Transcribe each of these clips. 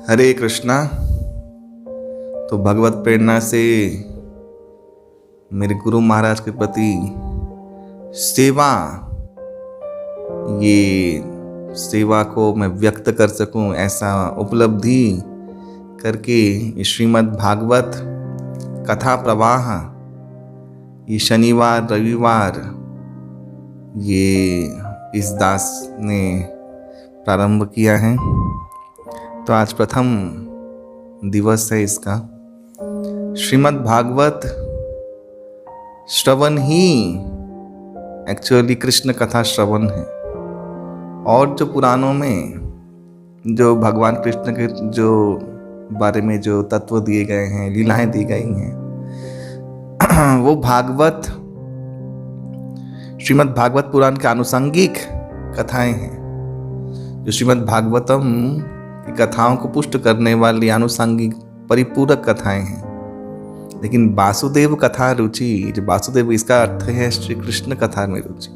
हरे कृष्णा। तो भगवत प्रेरणा से मेरे गुरु महाराज के प्रति सेवा, ये सेवा को मैं व्यक्त कर सकूं, ऐसा उपलब्धि करके श्रीमद् भागवत कथा प्रवाह ये शनिवार रविवार ये इस दास ने प्रारंभ किया है। तो आज प्रथम दिवस है इसका। श्रीमद् भागवत श्रवण ही एक्चुअली कृष्ण कथा श्रवण है। और जो पुराणों में जो भगवान कृष्ण के जो बारे में जो तत्व दिए गए हैं, लीलाएं दी गई हैं, वो भागवत श्रीमद् भागवत पुराण के आनुषंगिक कथाएं हैं, जो श्रीमद् भागवतम की कथाओं को पुष्ट करने वाली आनुषंगिक परिपूरक कथाएं हैं। लेकिन वासुदेव कथा रुचि, जो वासुदेव इसका अर्थ है श्री कृष्ण कथा में रुचि,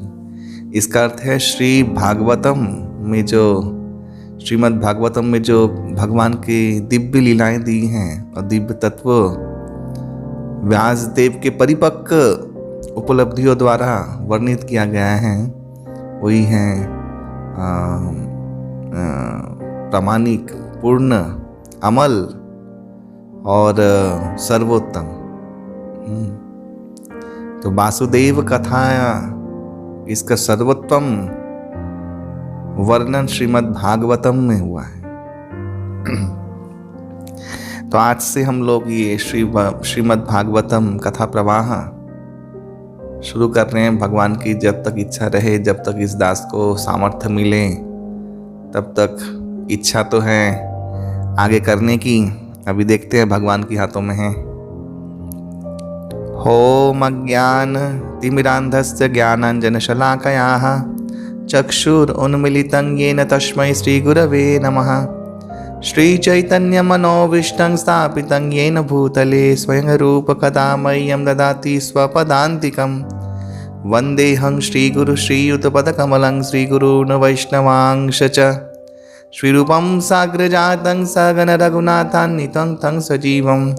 इसका अर्थ है श्री भागवतम में जो श्रीमद् भागवतम में जो भगवान की दिव्य लीलाएं दी हैं और दिव्य तत्व व्यासदेव के परिपक्व उपलब्धियों द्वारा वर्णित किया गया है, वही है प्रामाणिक, पूर्ण, अमल और सर्वोत्तम। तो वासुदेव कथा इसका सर्वोत्तम वर्णन श्रीमद् भागवतम में हुआ है। तो आज से हम लोग ये श्रीमद् भागवतम कथा प्रवाह शुरू कर रहे हैं। भगवान की जब तक इच्छा रहे, जब तक इस दास को सामर्थ्य मिले, तब तक इच्छा तो है आगे करने की। अभी देखते हैं भगवान के हाथों में है। होम अज्ञान तिमिरान्धस्य ज्ञानाञ्जनशलाकयाः चक्षुरुन्मीलितं येन तस्मै श्रीगुरवे नमः। श्रीचैतन्यमनोभीष्टं स्थापितं येन भूतले स्वयं रूपकदा मह्यं ददाति स्वपदान्तिकं। वन्देऽहं श्रीगुरु श्रीयुतपदकमलं श्रीगुरून् वैष्णवांश च। श्रीरूपं साग्रजातं सगन रघुनाथान्वितं तं सजीवं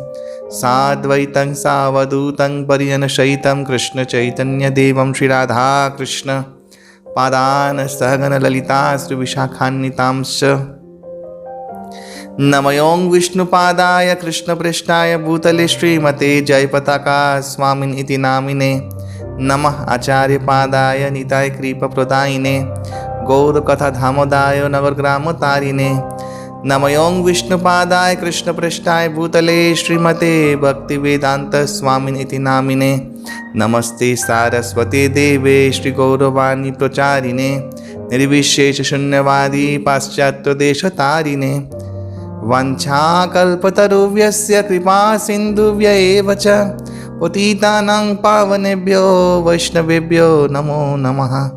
साद्वैतं सावधूतं परिजनसहितं कृष्ण चैतन्यदेवं श्रीराधाकृष्ण पादान् सहगन ललिता श्रीविशाखान्वितांश्च। नमयों विष्णुपादाय कृष्णप्रेष्ठाय भूतले श्रीमते जयपताका स्वामिन् इति नामिने। नमः आचार्यपादाय निताय कृपप्रदायिने गौरकथाधामोदाय नवग्रामतारिणे। नमयों विष्णुपादाय कृष्णप्रेष्ठाय भूतले श्रीमते भक्तिवेदांत स्वामिन् इति नामिने। नमस्ते सारस्वते देवे श्रीगौरवाणी प्रचारिणे निर्विशेष शून्यवादी पाश्चात्यदेशतारिणे। वाञ्छाकल्पतरुभ्यस्य कृपा सिन्धुभ्य एव च पतितानां पावनेभ्यो वैष्णवेभ्यो नमो नमः।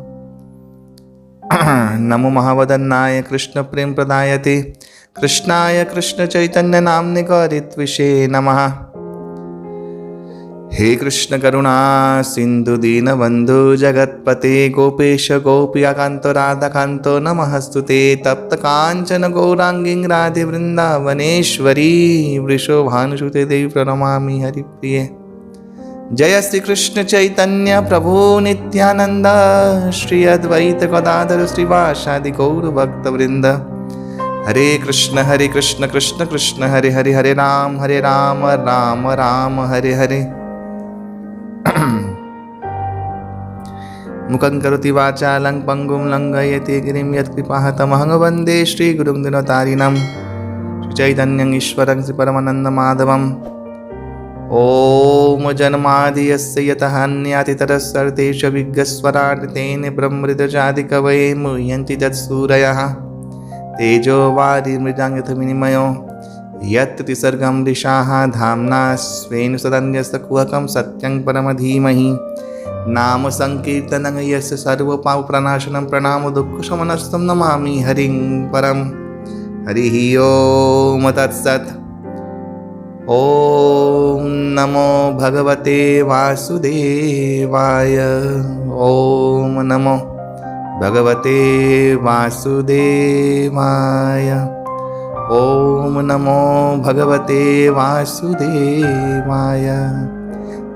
नमो महावदन्नाय कृष्ण प्रेम प्रदायते कृष्णाय कृष्ण चैतन्य नाम्ने गौरत्विषे नमः। हे कृष्ण करुणा सिंधु दीनबंधु जगत्पते गोपेश गोपिकान्तो राधाकान्तो नमस्तुते। तप्त कांचन गौरांगी राधे वृंदावनेश्वरी वृषभानुसुते देवी प्रणमामि हरिप्रिये। जय श्री कृष्ण चैतन्य प्रभु नित्यानंद श्री अद्वैत गदाधर श्रीवासादि गौर भक्त वृंद। हरे कृष्ण कृष्ण कृष्ण हरे हरे, हरे राम राम राम हरे हरे। मुखं करोति वाचालं पंगुं लंघयते गिरिं यत्कृपातमहं वन्दे श्रीगुरुं दिनतारिणं श्रीचैतन्यं ईश्वरं श्रीपरमानन्दमाधवम्। ॐ जन्मादियस्य यतःन्यातितरस्सर्तेषु विघ्नस्वराट् तेन ब्रह्महृदयादिकवये मुह्यन्ति तत्सूरयः। तेजो वारिमृदां यथा विनिमयो यत्र त्रिसर्गं दिशाः धाम्ना स्वेन सदन्यस्तकुहकं सत्यं परम धीमहि। नाम संकीर्तनं यस्य सर्वपापप्रणाशनं प्रणामो दुःखशमनस्तं नमामि हरिं परं। हरिः ओम तत्सत्। ओम नमो भगवते वासुदेवाय। ओम नमो भगवते वासुदेवाय। ओम नमो भगवते वासुदेवाय।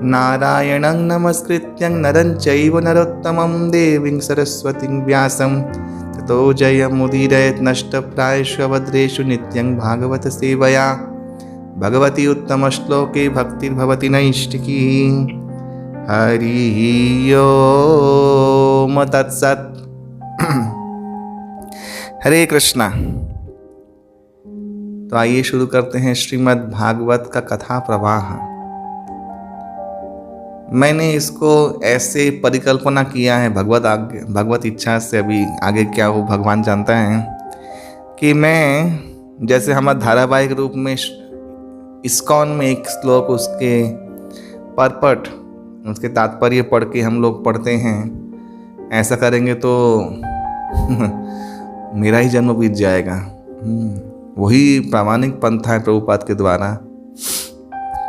नारायणं नमस्कृत्यं नरं चैव नरोत्तमं देवीं सरस्वतीं व्यासं ततो जयमुदीरयेत् नष्टप्रायेषु भद्रेषु नित्यं भागवत सेवया भगवती उत्तमश्लोके भक्तिर्भवति नैष्टिकी। हरि ओम तत्सत्। हरे कृष्णा। तो आइए शुरू करते हैं श्रीमद् भागवत का कथा प्रवाह। मैंने इसको ऐसे परिकल्पना किया है, भगवत इच्छा से, अभी आगे क्या हो भगवान जानता है, कि मैं जैसे हमारा धारावाहिक रूप में इस्कॉन में एक श्लोक उसके परपट उसके तात्पर्य पढ़ के हम लोग पढ़ते हैं, ऐसा करेंगे तो मेरा ही जन्म बीत जाएगा। वही प्रामाणिक पंथा है प्रभुपाद के द्वारा,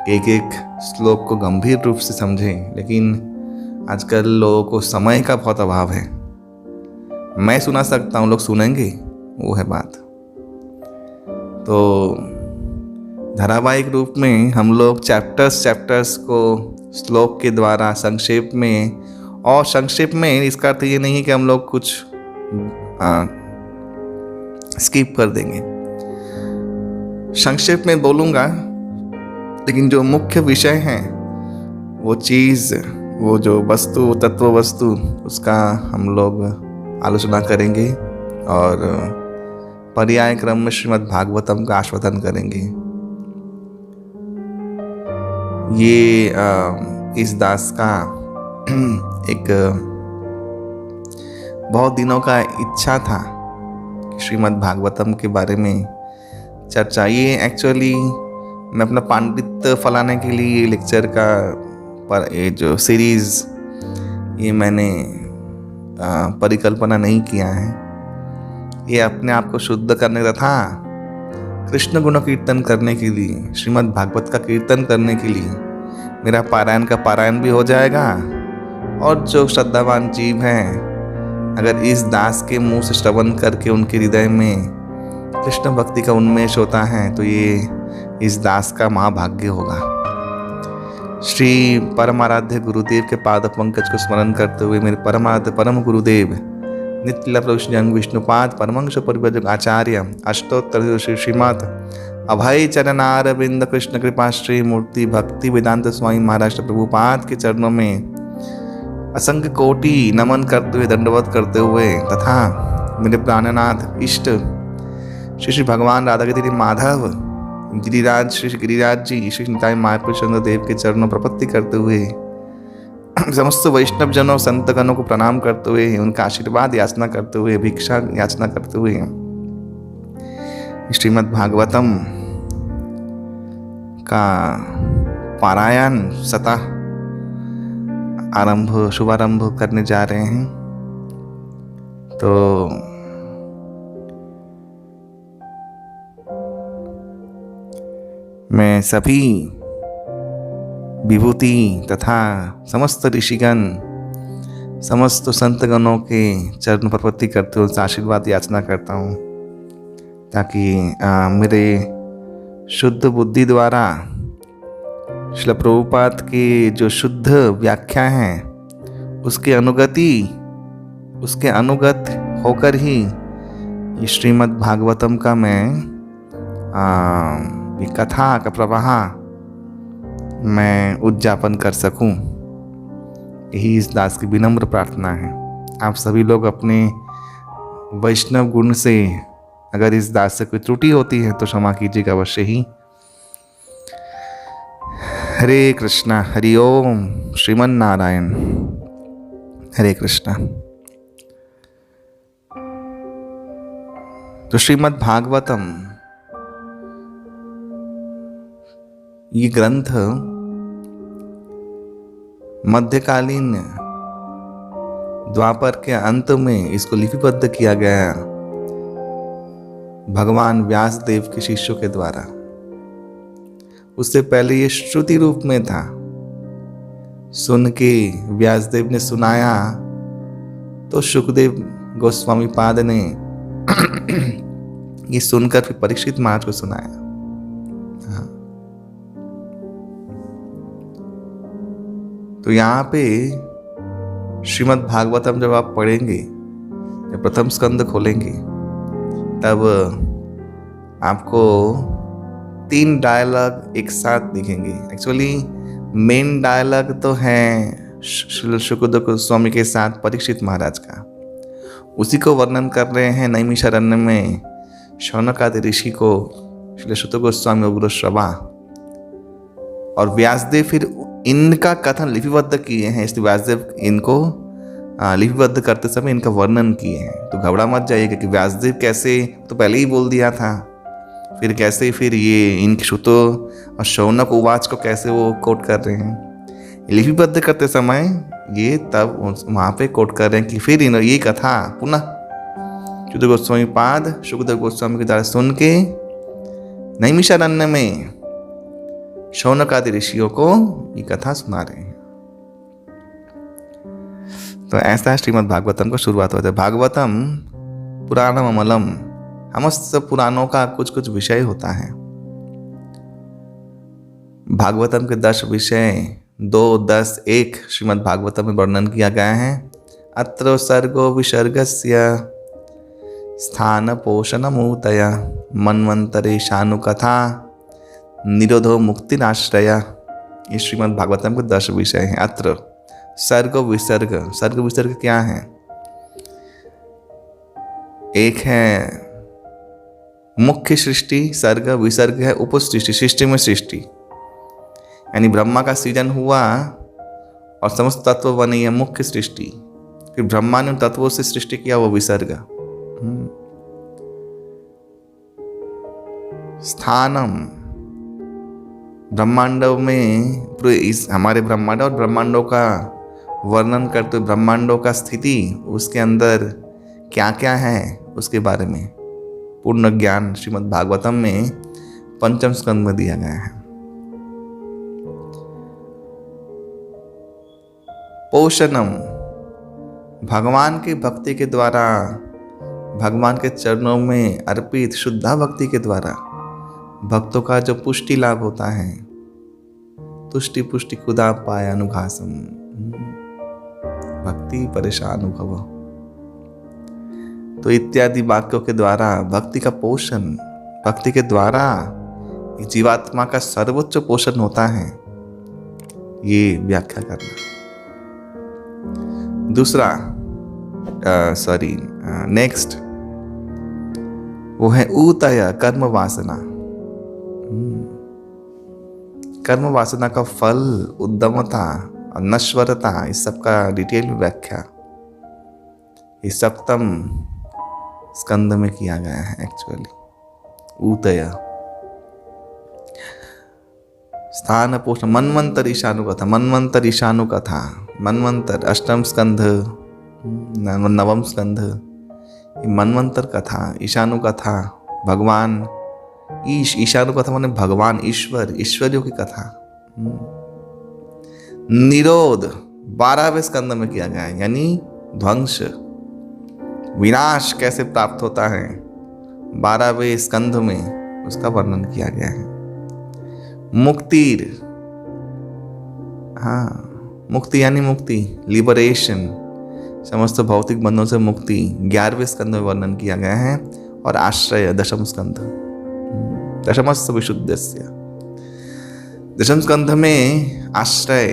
एक एक श्लोक को गंभीर रूप से समझें। लेकिन आजकल लोगों को समय का बहुत अभाव है। मैं सुना सकता हूँ, लोग सुनेंगे, वो है बात। तो धारावाहिक रूप में हम लोग चैप्टर्स को श्लोक के द्वारा संक्षेप में, और संक्षेप में इसका अर्थ ये नहीं है कि हम लोग कुछ स्किप कर देंगे। संक्षेप में बोलूँगा, लेकिन जो मुख्य विषय है, वो चीज़, वो जो वस्तु, तत्व वस्तु, उसका हम लोग आलोचना करेंगे और पर्याय क्रम में श्रीमद् भागवतम का आस्वादन करेंगे। ये इस दास का एक बहुत दिनों का इच्छा था कि श्रीमद् भागवतम के बारे में चर्चा। ये एक्चुअली मैं अपना पांडित्य फलाने के लिए ये लेक्चर का ये जो सीरीज़, ये मैंने परिकल्पना नहीं किया है। ये अपने आप को शुद्ध करने तथा कृष्ण गुण कीर्तन करने के लिए, श्रीमद् भागवत का कीर्तन करने के लिए मेरा पारायण का पारायण भी हो जाएगा। और जो श्रद्धावान जीव हैं, अगर इस दास के मुंह से श्रवण करके उनके हृदय में कृष्ण भक्ति का उन्मेष होता है, तो ये इस दास का महाभाग्य होगा। श्री परमाराध्य गुरुदेव के पाद पंकज को स्मरण करते हुए मेरे परमाराध्य परम गुरुदेव नित्य प्रभु विष्णुपाद परमंश परिव्रजक आचार्य अष्टोत्तर श्रीमद अभय चरणारविंद कृष्ण कृपा श्री मूर्ति भक्ति वेदांत स्वामी महाराज प्रभुपाद के चरणों में असंख्य कोटि नमन करते हुए, दंडवत करते हुए, तथा मेरे प्राणनाथ इष्ट श्री श्री भगवान राधा गिरि माधव गिरिराज श्री गिरिराज जी श्री निताय मायापुर चंद्र देव के चरणों प्रपत्ति करते हुए, समस्त वैष्णव जनों संतगणों को प्रणाम करते हुए, उनका आशीर्वाद याचना करते हुए, भिक्षा याचना करते हुए श्रीमद् भागवतम का पारायण सतः शुभारंभ करने जा रहे हैं। तो मैं सभी विभूति तथा समस्त ऋषिगण, समस्त संतगणों के चरण प्रपत्ति करते हुए आशीर्वाद याचना करता हूँ, ताकि मेरे शुद्ध बुद्धि द्वारा श्रील प्रभुपाद की जो शुद्ध व्याख्या है, उसके अनुगत होकर ही ये श्रीमद् भागवतम का मैं कथा का प्रवाह मैं उद्यापन कर सकूं। यही इस दास की विनम्र प्रार्थना है। आप सभी लोग अपने वैष्णव गुण से अगर इस दास से कोई त्रुटि होती है तो क्षमा कीजिएगा अवश्य ही। हरे कृष्णा। हरि ओम। श्रीमन नारायण। हरे कृष्णा। तो श्रीमद् भागवतम ये ग्रंथ मध्यकालीन द्वापर के अंत में इसको लिपिबद्ध किया गया भगवान व्यास देव के शिष्यों के द्वारा। उससे पहले ये श्रुति रूप में था। सुन के व्यासदेव ने सुनाया तो सुखदेव गोस्वामी पाद ने ये सुनकर फिर परीक्षित महाराज को सुनाया। हाँ। तो यहाँ पे श्रीमद् भागवतम जब आप पढ़ेंगे, जब प्रथम स्कंद खोलेंगे, तब आपको 3 डायलॉग एक साथ दिखेंगे। एक्चुअली मेन डायलॉग तो है श्री शुकदेव गोस्वामी के साथ परीक्षित महाराज का, उसी को वर्णन कर रहे हैं नैमिषारण्य में शौनकादि ऋषि को श्री शुकदेव गोस्वामी उग्र श्रवा, और व्यासदेव फिर इनका कथन लिपिबद्ध किए हैं। इसलिए व्यासदेव इनको लिपिबद्ध करते समय इनका वर्णन किए हैं। तो घबरा मत जाइएगा कि व्यासदेव कैसे, तो पहले ही बोल दिया था, फिर कैसे फिर ये इनके श्रुतो और शौनक उवाच को कैसे वो कोट कर रहे हैं। लिपिबद्ध करते समय ये तब वहाँ पे कोट कर रहे हैं कि फिर ये कथा पुनः शुकदेव गोस्वामी पाद शुकदेव गोस्वामी के द्वारा सुन के नैमिषारण्य में शौनक आदि ऋषियों को ये कथा सुना रहे हैं। तो ऐसा श्रीमद् भागवतम को शुरुआत होता है। भागवतम पुराणम अमलम, समस्त पुराणों का कुछ कुछ विषय होता है। भागवतम के 10 विषय 2, 10, 1 श्रीमद् भागवतम में वर्णन किया गया है। अत्र सर्गो विसर्गस्य स्थान पोषणमूतया मन्वंतरे शानुकथा निरोधो मुक्तिनाश्रया। ये श्रीमद् भागवतम के 10 विषय हैं। अत्र सर्ग विसर्ग, सर्ग विसर्ग क्या है? एक है मुख्य सृष्टि, सर्ग विसर्ग है उपसृष्टि, सृष्टि में सृष्टि, यानी ब्रह्मा का सृजन हुआ और समस्त तत्व बने, ये मुख्य सृष्टि। फिर ब्रह्मा ने तत्वों से सृष्टि किया, वो विसर्ग। स्थानम, ब्रह्मांडों में हमारे ब्रह्मांड और ब्रह्मांडों का वर्णन करते, ब्रह्मांडों का स्थिति, उसके अंदर क्या क्या है उसके बारे में पूर्ण ज्ञान श्रीमद् भागवतम में 5म स्कंद में दिया गया है। पोषणम, भगवान की भक्ति के द्वारा, भगवान के चरणों में अर्पित शुद्धा भक्ति के द्वारा भक्तों का जो पुष्टि लाभ होता है, तुष्टि पुष्टि खुदा पाया अनुघासम, भक्ति परेशान भव, तो इत्यादि वाक्यों के द्वारा भक्ति का पोषण, भक्ति के द्वारा जीवात्मा का सर्वोच्च पोषण होता है, ये व्याख्या करना। दूसरा नेक्स्ट वो है ऊतय, कर्म वासना। कर्म वासना का फल, उद्दमता और नश्वरता, इस सब का डिटेल में व्याख्या इस 7म स्कंद में किया गया है। एक्चुअली ऊतय, स्थान पोषण, मन्वंतर ईशानु कथा, मन्वंतर ईशानु कथा, मन्वंतर 8म स्कंध 9वां स्कंध, मन्वंतर कथा, ईशानु कथा, भगवान ईशानु कथा माने भगवान ईश्वर, ईश्वरियों की कथा। निरोध 12वें स्कंद में किया गया है, यानी ध्वंस, विनाश कैसे प्राप्त होता है 12वें स्कंध में उसका वर्णन किया गया है। मुक्ति, हाँ, मुक्ति यानी मुक्ति, लिबरेशन, समस्त भौतिक बंधनों से मुक्ति 11वें स्कंद में वर्णन किया गया है। और आश्रय 10म स्कंध, दशमस्य विशुद्धस्य, 10म स्कंध में आश्रय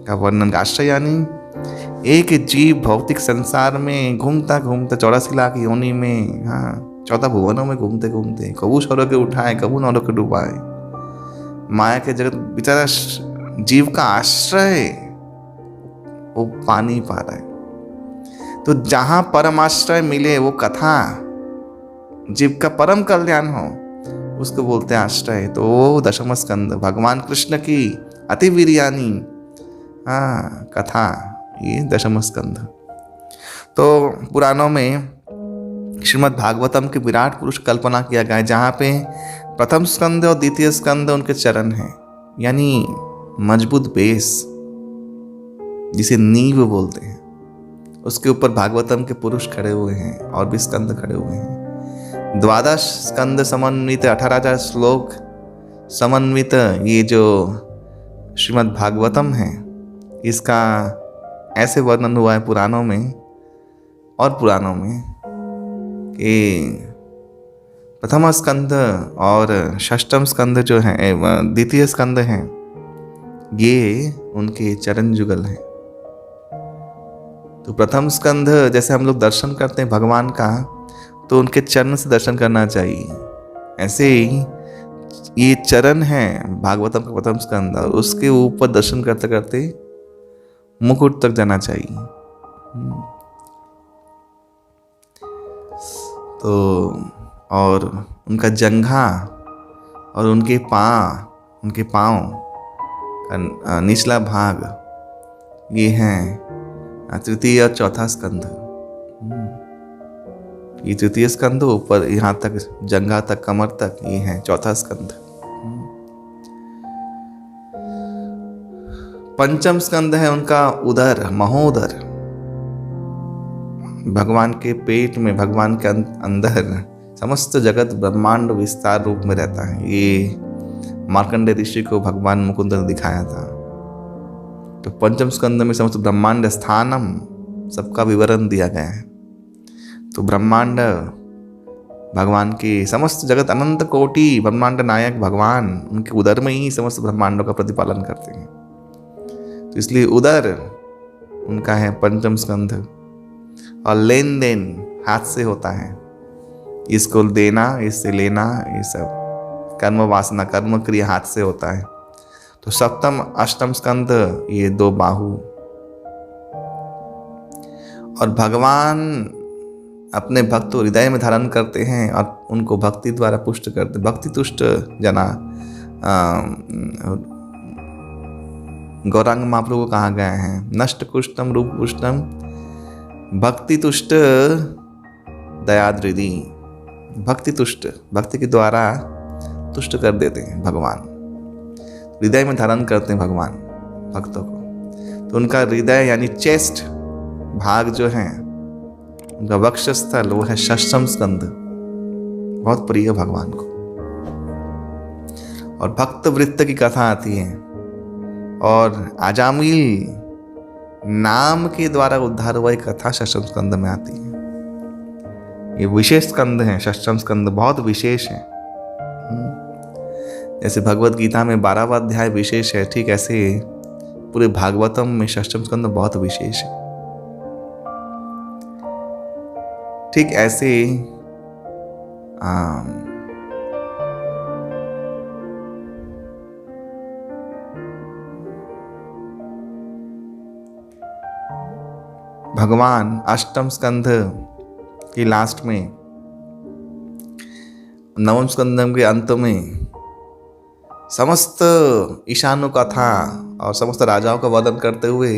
का वर्णन। आश्रय यानी एक जीव भौतिक संसार में घूमता घूमता 84 लाख योनि में, हाँ, 14 भुवनों में घूमते घूमते कबू सौरों के उठाए, कबू नौरों के डुबाए, माया के जगत बेचारा जीव का आश्रय वो पानी पा रहा है। तो जहां परम आश्रय मिले, वो कथा जीव का परम कल्याण हो, उसको बोलते हैं आश्रय। तो वो 10वां स्कंद भगवान कृष्ण की अति वीर्यानी, हाँ, कथा, ये 10वां स्कंद। तो पुराणों में श्रीमद् भागवतम के विराट पुरुष कल्पना किया गया है, जहाँ पे प्रथम स्कंद और द्वितीय स्कंद उनके चरण हैं, यानी मजबूत बेस, जिसे नींव बोलते हैं, उसके ऊपर भागवतम के पुरुष खड़े हुए हैं और भी स्कंद खड़े हुए हैं। द्वादश स्कंद समन्वित 18,000 श्लोक समन्वित ये जो श्रीमद् भागवतम है, इसका ऐसे वर्णन हुआ है पुराणों में कि प्रथम स्कंद और षष्ठम स्कंद जो है, द्वितीय स्कंद हैं, ये उनके चरण जुगल हैं। तो प्रथम स्कंद जैसे हम लोग दर्शन करते हैं भगवान का, तो उनके चरण से दर्शन करना चाहिए। ऐसे ही ये चरण है भागवतम का प्रथम स्कंद, और उसके ऊपर दर्शन करते करते मुकुट तक जाना चाहिए। तो और उनका जंघा और उनके पाँव का निचला भाग, ये हैं तृतीय और चौथा स्कंध। ये तृतीय स्कंध ऊपर यहाँ तक जंघा तक, कमर तक, ये है चौथा स्कंध। पंचम स्कंद है उनका उदर, महोदर। भगवान के पेट में, भगवान के अंदर समस्त जगत ब्रह्मांड विस्तार रूप में रहता है। ये मार्कंडेय ऋषि को भगवान मुकुंद ने दिखाया था। तो पंचम स्कंद में समस्त ब्रह्मांड स्थानम, सबका विवरण दिया गया है। तो ब्रह्मांड भगवान के, समस्त जगत अनंत कोटि ब्रह्मांड नायक भगवान उनके उदर में ही समस्त ब्रह्मांडों का प्रतिपालन करते हैं। तो इसलिए उदर उनका है पंचम स्कंध। और लेन देन हाथ से होता है, इसको देना, इससे लेना, ये सब कर्म वासना, कर्म क्रिया हाथ से होता है। तो सप्तम अष्टम स्कंद ये दो बाहु। और भगवान अपने भक्त को हृदय में धारण करते हैं और उनको भक्ति द्वारा पुष्ट करते। भक्ति तुष्ट जना गौरांग महाप्रभु को कहा गया है, नष्ट कुष्टम रूप पुष्टम भक्ति तुष्ट दयाद्रिदी। भक्ति तुष्ट, भक्ति के द्वारा तुष्ट कर देते हैं भगवान, हृदय में धारण करते हैं भगवान भक्तों को। तो उनका हृदय यानी चेस्ट भाग जो है, उनका वक्षस्थल, वो है षष्ठम स्कंद, बहुत प्रिय भगवान को। और भक्त वृत्त की कथा आती है, और आजामिल नाम के द्वारा उद्धार हुआ एक कथा षष्ठम स्कंद में आती है। ये विशेष स्कंद है, षष्ठम स्कंद बहुत विशेष है। जैसे भगवत गीता में 12वां अध्याय विशेष है, ठीक ऐसे पूरे भागवतम में षष्ठम स्कंद बहुत विशेष है। ठीक ऐसे भगवान अष्टम स्कंध की लास्ट में, नवम स्कंदम के अंत में समस्त ईशानु कथा और समस्त राजाओं का वर्णन करते हुए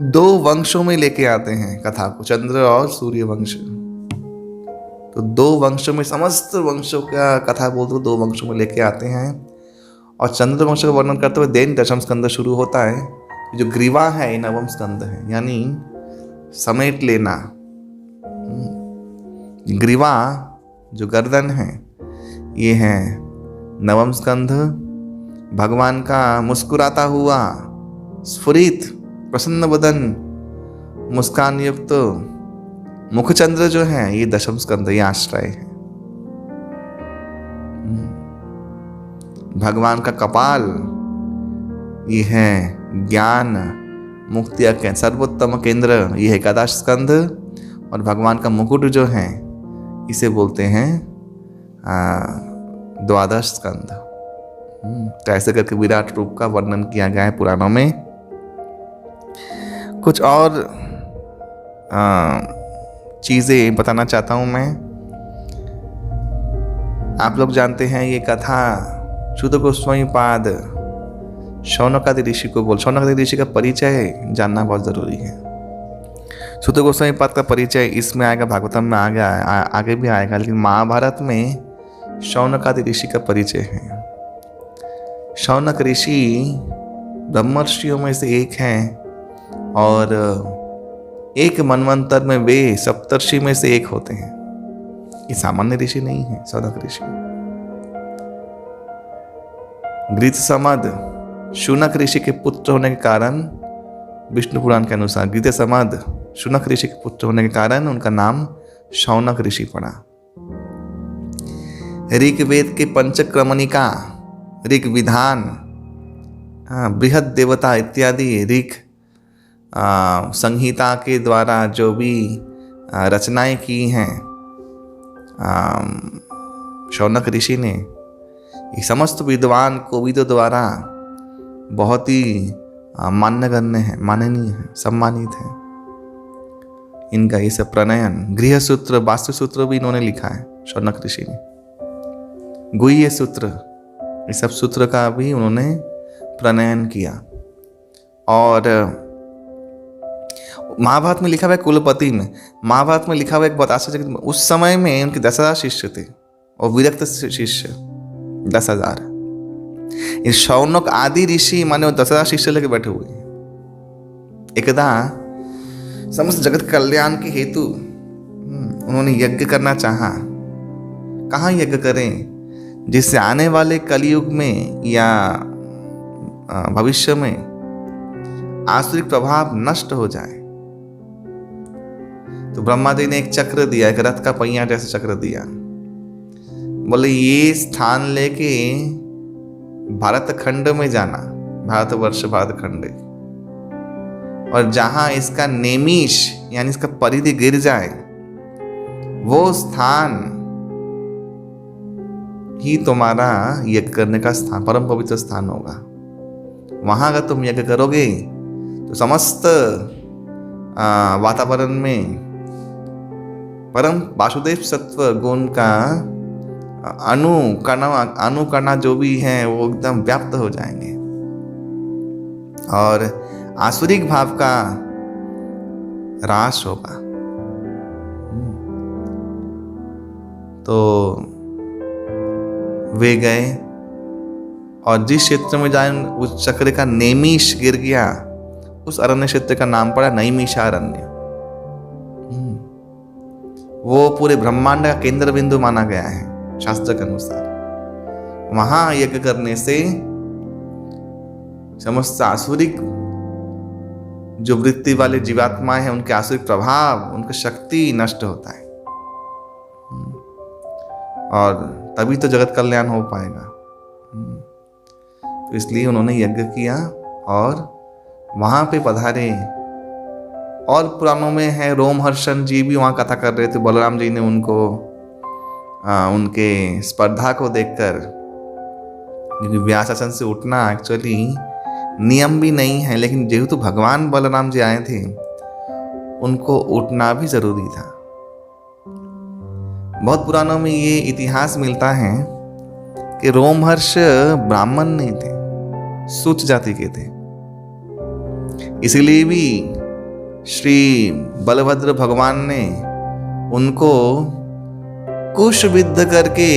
2 वंशों में लेके आते हैं कथा को, चंद्र और सूर्य वंश। तो 2 वंशों में, समस्त वंशों का कथा बोलते हुए 2 वंशों में लेके आते हैं। और चंद्र वंश का वर्णन करते हुए देन दशम स्कंद शुरू होता है। जो ग्रीवा है ये नवम स्कंद है, यानी समेट लेना। ग्रीवा जो गर्दन है, ये है नवम स्कंध। भगवान का मुस्कुराता हुआ स्फुरित प्रसन्न बदन, मुस्कान युक्त मुखचंद्र जो है, ये दशम स्कंद, ये आश्रय है। भगवान का कपाल, ये है ज्ञान मुक्ति का सर्वोत्तम केंद्र, ये है एकादश स्कंध। और भगवान का मुकुट जो है, इसे बोलते हैं द्वादश स्कंध। तो ऐसे करके विराट रूप का वर्णन किया गया है पुराणों में। कुछ और चीज़ें बताना चाहता हूँ मैं। आप लोग जानते हैं ये कथा शुद्ध गोस्वामी पाद शौनकादि ऋषि को बोल, शौनकादि ऋषि का परिचय जानना बहुत ज़रूरी है। शुद्ध गोस्वामी पाद का परिचय इसमें आएगा, भागवतम में आगे भी आएगा, लेकिन महाभारत में शौनकादि ऋषि का परिचय है। शौनक ऋषि ब्रह्मर्षियों में से एक हैं और एक मनवंतर में वे सप्तर्षि में से एक होते हैं। ये सामान्य ऋषि नहीं है, शौनक ऋषि। गृत समद शूनक ऋषि के पुत्र होने के कारण, विष्णु पुराण के अनुसार गृत समद शूनक ऋषि के पुत्र होने के कारण उनका नाम शौनक ऋषि पड़ा। ऋग्वेद के पंचक्रमणिका, ऋग विधान, बृहद देवता इत्यादि ऋग संहिता के द्वारा जो भी रचनाएं की हैं शौनक ऋषि ने, ये समस्त विद्वान कोविदों द्वारा बहुत ही मान्यगण्य है, माननीय है, सम्मानित है। इनका ये सब प्रणयन, गृह सूत्र, वास्तु सूत्र भी इन्होंने लिखा है शौनक ऋषि ने, गुह्य सूत्र, ये सब सूत्र का भी उन्होंने प्रणयन किया। और महाभारत में लिखा हुआ है, कुलपति में महाभारत में लिखा हुआ एक बताशा, उस समय में उनके 10,000 शिष्य थे और विरक्त शिष्य 10,000। इस शौनक आदि ऋषि माने वो 10,000 शिष्य लेके बैठे हुए हैं। एकदा समस्त जगत कल्याण के हेतु उन्होंने यज्ञ करना चाहा। कहाँ यज्ञ करें जिससे आने वाले कलयुग में या भविष्य में आसुरिक प्रभाव नष्ट हो जाए। तो ब्रह्मा जी ने एक चक्र दिया, एक रथ का पहिया जैसा चक्र दिया। बोले ये स्थान लेके भारत खंड में जाना, भारतवर्ष भारत खंड, और जहां इसका नेमिश यानी इसका परिधि गिर जाए वो स्थान ही तुम्हारा यज्ञ करने का स्थान, परम पवित्र स्थान होगा। वहां अगर तुम यज्ञ करोगे तो समस्त वातावरण में परम वासुदेव सत्व गुण का अणुकणा जो भी है वो एकदम व्याप्त हो जाएंगे और आसुरिक भाव का ह्रास होगा। तो वे गए और जिस क्षेत्र में जाए उस चक्र का नेमिश गिर गया, उस अरण्य क्षेत्र का नाम पड़ा नैमिषारण्य। वो पूरे ब्रह्मांड का केंद्र बिंदु माना गया है शास्त्र के अनुसार। वहां यज्ञ करने से समस्त आसुरिक जो वृत्ति वाले जीवात्माएं हैं उनके आसुरिक प्रभाव, उनकी शक्ति नष्ट होता है और तभी तो जगत कल्याण हो पाएगा। तो इसलिए उन्होंने यज्ञ किया और वहां पे पधारे। और पुराणों में है रोमहर्षण जी भी वहां कथा कर रहे थे। बलराम जी ने उनको उनके स्पर्धा को देखकर, क्योंकि व्यासासन से उठना एक्चुअली नियम भी नहीं है, लेकिन जेहेतु भगवान बलराम जी आए थे उनको उठना भी जरूरी था। बहुत पुराणों में ये इतिहास मिलता है कि रोमहर्ष ब्राह्मण नहीं थे, सूच जाति के थे। इसलिए भी श्री बलभद्र भगवान ने उनको कुशविद्ध करके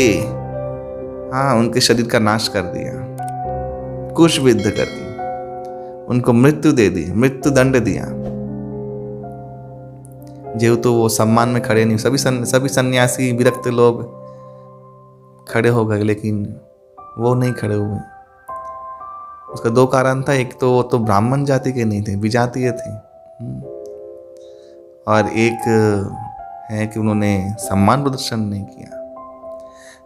उनके शरीर का नाश कर दिया। कुशविद्ध करके उनको मृत्यु दे दी, मृत्यु दंड दिया। जेहेतु वो सम्मान में खड़े नहीं, सभी सन्यासी विरक्त लोग खड़े हो गए, लेकिन वो नहीं खड़े हुए। उसका 2 कारण था। एक तो वो तो ब्राह्मण जाति के नहीं थे, विजातीय थे, और एक है कि उन्होंने सम्मान प्रदर्शन नहीं किया।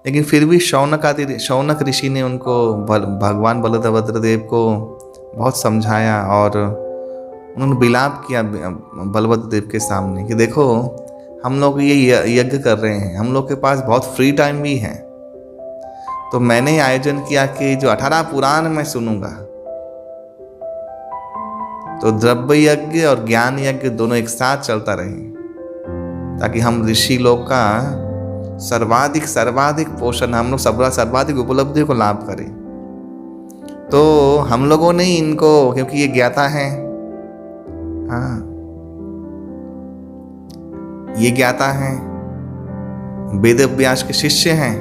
लेकिन फिर भी शौनक ऋषि ने उनको भगवान बलभद्र देव को बहुत समझाया और उन्होंने विलाप किया बलभद्र देव के सामने कि देखो हम लोग ये यज्ञ कर रहे हैं, हम लोग के पास बहुत फ्री टाइम भी है, तो मैंने आयोजन किया कि जो 18 पुराण मैं सुनूंगा, तो द्रव्य यज्ञ और ज्ञान यज्ञ दोनों एक साथ चलता रहे, ताकि हम ऋषि लोग का सर्वाधिक पोषण, हम लोग सर्वाधिक उपलब्धि को लाभ करें। तो हम लोगों ने इनको, क्योंकि ये ज्ञाता है, ये ज्ञाता है, वेद व्यास के शिष्य हैं,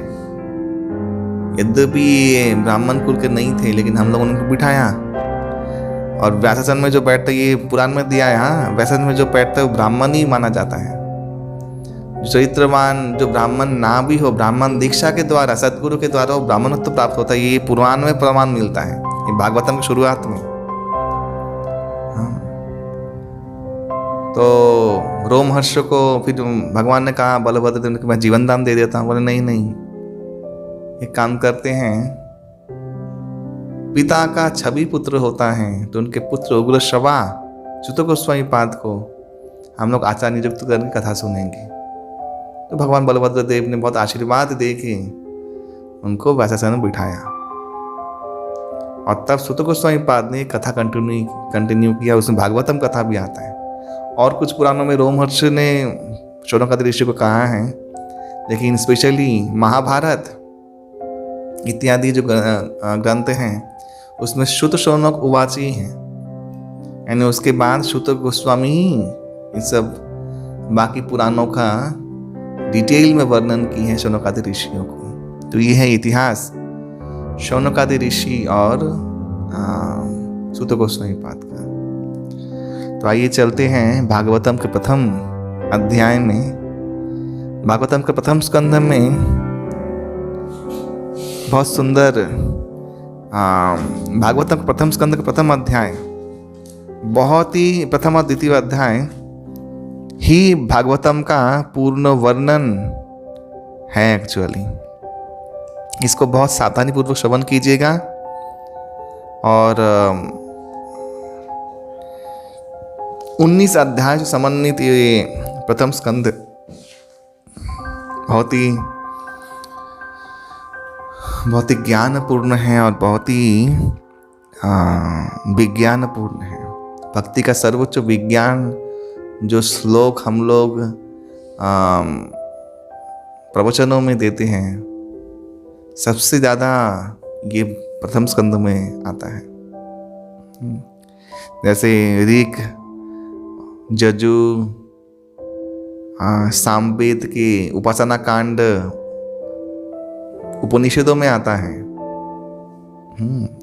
यद्यपि ये ब्राह्मण कुल के नहीं थे, लेकिन हम लोगों ने उनको बिठाया। और व्यासासन में जो बैठता है, ये पुराण में दिया है, व्यासासन में जो बैठता है वो ब्राह्मण ही माना जाता है। चरित्रवान जो ब्राह्मण ना भी हो, ब्राह्मण दीक्षा के द्वारा, सदगुरु के द्वारा वो ब्राह्मणत्व प्राप्त होता है। ये पुराण में प्रमाण मिलता है, ये भागवतम की शुरुआत में। हाँ। तो रोमहर्ष को फिर भगवान ने कहा बलभद्र देव ने कि मैं जीवन दान दे देता हूँ। बोले नहीं नहीं, एक काम करते हैं, पिता का छवि पुत्र होता है तो उनके पुत्र उग्र श्रवा च्युत गोस्वामी पाद को हम लोग आचार्य नियुक्त करके कथा सुनेंगे। तो भगवान बलभद्र देव ने बहुत आशीर्वाद दे के उनको वैशासन में बिठाया, और तब सुत गोस्वामी पाद ने कथा कंटिन्यू किया। उसमें भागवतम कथा भी आता है, और कुछ पुराणों में रोमहर्ष ने शौनकादि ऋषि को कहा है, लेकिन स्पेशली महाभारत इत्यादि जो ग्रंथ हैं उसमें शुत शौनक उवाची हैं, यानी उसके बाद शुत गोस्वामी ही इन सब बाकी पुराणों का डिटेल में वर्णन की है शौनकादि ऋषियों को। तो ये है इतिहास शौनकादि ऋषि और सुत गोस्वामी पाद का। तो आइए चलते हैं भागवतम के प्रथम अध्याय में। भागवतम के प्रथम स्कंध में बहुत सुंदर भागवतम के प्रथम स्कंद का प्रथम अध्याय, बहुत ही प्रथम और द्वितीय अध्याय ही भागवतम का पूर्ण वर्णन है एक्चुअली। इसको बहुत सावधानी पूर्वक श्रवण कीजिएगा, और 19 अध्याय से समन्वित ये प्रथम स्कंद बहुत ही ज्ञानपूर्ण है और बहुत ही विज्ञानपूर्ण है। भक्ति का सर्वोच्च विज्ञान जो श्लोक हम लोग प्रवचनों में देते हैं, सबसे ज़्यादा ये प्रथम स्कंद में आता है। जैसे ऋग, यजु, सामवेद के उपासना कांड उपनिषदों में आता है।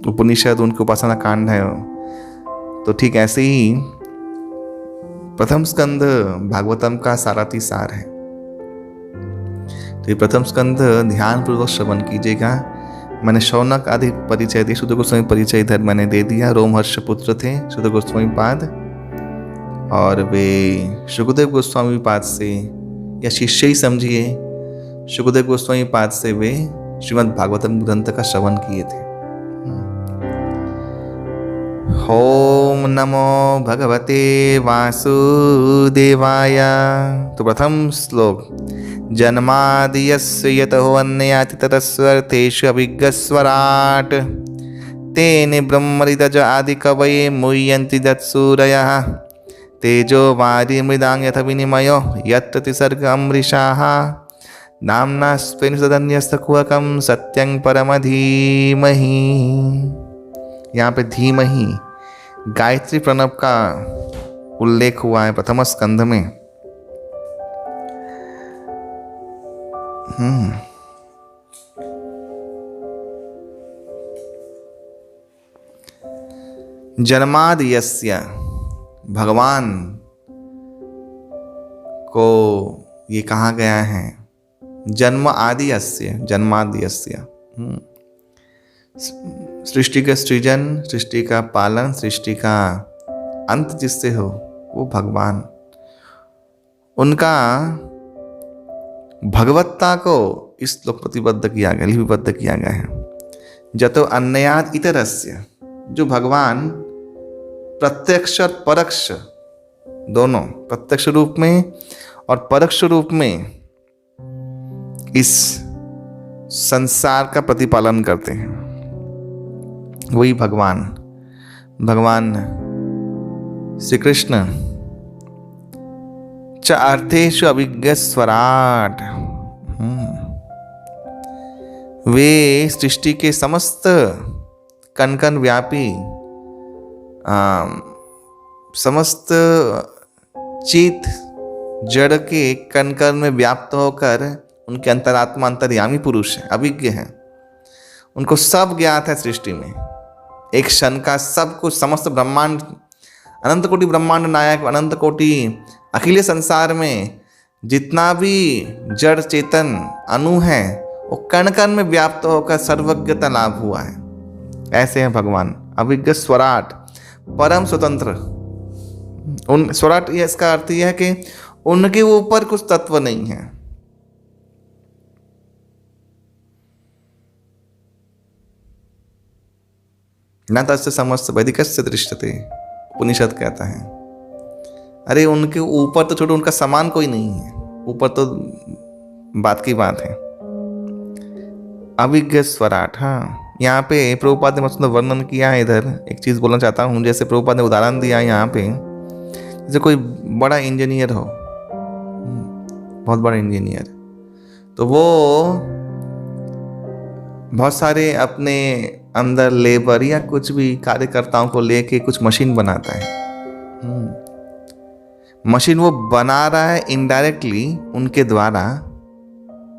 उपनिषद उनके उपासना कांड है। तो ठीक ऐसे ही प्रथम स्कंद भागवतम का साराती सार है। तो ये प्रथम स्कंद ध्यान पूर्वक श्रवण कीजिएगा। मैंने शौनक आदि परिचय दिया, शुद्ध गोस्वामी परिचय इधर मैंने दे दिया। रोमहर्ष पुत्र थे शुद्ध गोस्वामी पाद, और वे शुकदेव गोस्वामी पाद से, या शिष्य ही समझिए, शुकदेव गोस्वामी पाद से वे श्रीमद् भागवतम ग्रंथ का श्रवण किए थे। ओम नमो भगवते वासुदेवाय। तो प्रथम श्लोक, जन्मादियस्य यतः अन्यातितरस्वर्थेषु अभिज्ञस्वराट् तेने ब्रह्मरिदज आदिकवये मुह्यन्ति तत्सूरयः तेजो वारि मृदां यथ विनिमयो यत्र त्रिसर्ग अमृषाः नाम्ना स्वेन सदन्यस्तकुहकं सत्यं परमधीमहि। यहाँ पे धीमहि गायत्री प्रणव का उल्लेख हुआ है प्रथम स्कंध में। जन्मादियस्य, भगवान को ये कहा गया है जन्म आदि अस्य, जन्मादियस्य, सृष्टि का सृजन, सृष्टि का पालन, सृष्टि का अंत जिससे हो वो भगवान। उनका भगवत्ता को इस श्लोक प्रतिबद्ध किया गया, लिपिबद्ध किया गया है। जतो अन्याद इतरस्य, जो भगवान प्रत्यक्ष और परोक्ष दोनों, प्रत्यक्ष रूप में और परोक्ष रूप में इस संसार का प्रतिपालन करते हैं, वही भगवान। भगवान श्री कृष्ण च अर्थेषु अभिज्ञ स्वराट, वे सृष्टि के समस्त कण कण व्यापी, समस्त चित जड़ के कण कण में व्याप्त होकर उनके अंतरात्मा अंतर्यामी पुरुष है, अभिज्ञ है। उनको सब ज्ञात है सृष्टि में, एक क्षण का सब कुछ, समस्त ब्रह्मांड, अनंत कोटि ब्रह्मांड नायक, अनंत कोटि अखिल संसार में जितना भी जड़ चेतन अणु है वो कण कण में व्याप्त होकर सर्वज्ञता लाभ हुआ है। ऐसे हैं भगवान, अभिज्ञ स्वराट, परम स्वतंत्र। उन स्वराट, ये इसका अर्थ यह है कि उनके ऊपर कुछ तत्व नहीं है। न तस्य समस्त वैदिकस्य दृश्यते, उपनिषद कहता है। अरे उनके ऊपर तो छोड़ो, उनका समान कोई नहीं है, ऊपर तो बात की बात है। अभिज्ञ स्वराट, हाँ, यहाँ पे प्रभुपाद ने बहुत सुंदर वर्णन किया है। इधर एक चीज़ बोलना चाहता हूँ, जैसे प्रभुपाद ने उदाहरण दिया है यहाँ पे, जैसे कोई बड़ा इंजीनियर हो, बहुत बड़ा इंजीनियर, तो वो बहुत सारे अपने अंदर लेबर या कुछ भी कार्यकर्ताओं को लेके कुछ मशीन बनाता है। मशीन वो बना रहा है इनडायरेक्टली उनके द्वारा,